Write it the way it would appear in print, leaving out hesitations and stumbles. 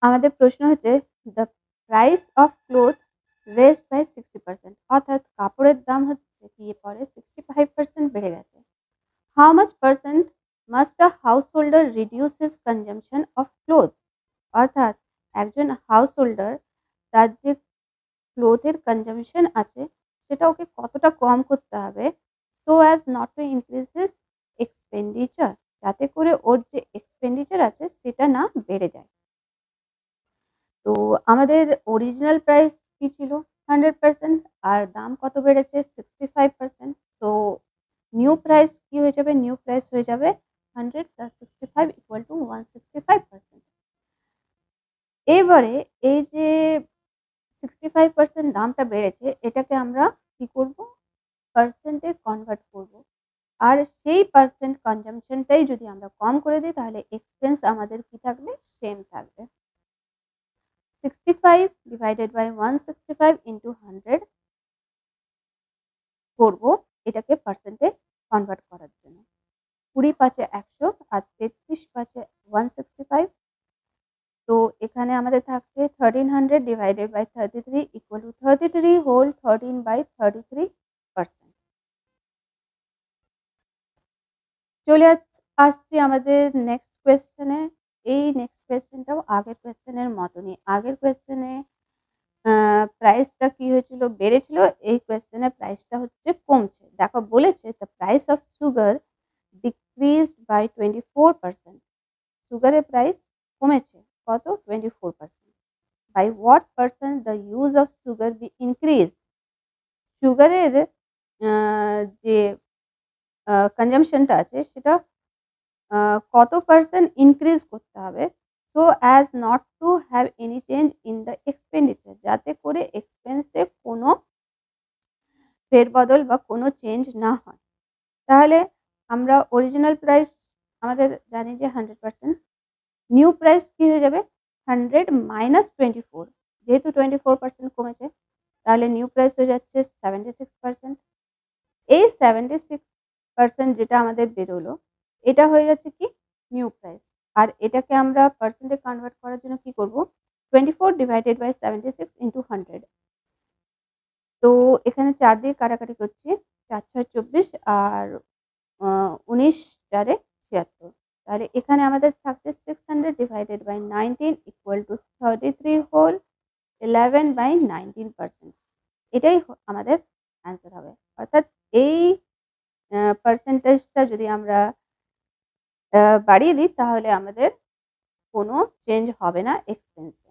আমাদের প্রশ্ন হচ্ছে the price of cloth raised by 60%, অর্থাৎ কাপড়ের দাম হচ্ছে গিয়ে পরে 65% বেড়ে গেছে। How much percent must a house holder reduce his consumption of cloth, অর্থাৎ একজন হাউস হোল্ডার তার যে ক্লোথের কনজাম্পশন আছে সেটা ওকে কতটা কম করতে হবে so as not to increase his expenditure, যাতে করে ওর যে এক্সপেন্ডিচার আছে সেটা না বেড়ে যায়। তো আমাদের অরিজিনাল প্রাইস কি ছিল 100%, আর দাম কত বেড়েছে 65%। তো নিউ প্রাইস কি হয়ে যাবে, নিউ প্রাইস হয়ে যাবে 100 প্লাস 65 ইকুয়াল টু 165%। এবারে এই যে 65% দামটা বেড়েছে এটাকে আমরা কি করব, পার্সেন্টে কনভার্ট করব। আর সেই পার্সেন্ট কনজাম্পশনটাই যদি আমরা কম করে দিই তাহলে এক্সপেন্স আমাদের কি থাকবে, সেম থাকবে। 65 ডিভাইডেড বাই 165 ইন্টু 100 করব এটাকে পার্সেন্টে কনভার্ট করার জন্য। 20 পাঁচে 100 আর 33 পাঁচে 165। তো এখানে আমাদের থাকছে 1300 divided by 33 equal to 33 whole 13 by 33%। চলে আসছি আমাদের নেক্সট কোয়েশ্চেনে। এই নেক্সট কোয়েশ্চেনটাও আগের কোয়েশ্চেনের মতনই। আগের কোয়েশ্চেনে প্রাইসটা কি হয়েছিল, বেড়েছিল। এই কোয়েশ্চেনে প্রাইসটা হচ্ছে কমছে। দেখো বলেছে the price of sugar decreased by 24%। সুগারের প্রাইস কমেছে কত, 24%। By what percent the use of sugar be increase, সুগারের যে কনজাম্পশনটা আছে সেটা কত পার্সেন্ট ইনক্রিজ করতে হবে so as not to have any change in the expenditure, যাতে করে এক্সপেন্সে কোনো ফেরবদল বা কোনো চেঞ্জ না হয়। তাহলে আমরা অরিজিনাল প্রাইস আমাদের জানি যে 100%, নিউ প্রাইস কি হয়ে যাবে 100 মাইনাস 24, যেহেতু 24% কমেছে তাহলে নিউ প্রাইস হয়ে যাচ্ছে 76%। এই 76% যেটা আমাদের বেরোলো এটা হয়ে যাচ্ছে কি নিউ প্রাইস। আর এটাকে আমরা পার্সেন্টে কনভার্ট করার জন্য কি করব, 24 ডিভাইডেড বাই 76 ইন্টু 100। তো এখানে 4 দিয়ে কাটাকাটি করছি, 4 ছয় 24 আর 19 4 এ 76। তাহলে এখানে আমাদের থাকছে 600 divided by 19 equal to 33 whole 11 by 19%। এটাই আমাদের অ্যান্সার হবে। অর্থাৎ এই পার্সেন্টেজটা যদি আমরা বাড়িয়ে দিই তাহলে আমাদের কোনো চেঞ্জ হবে না এক্সপেন্সে।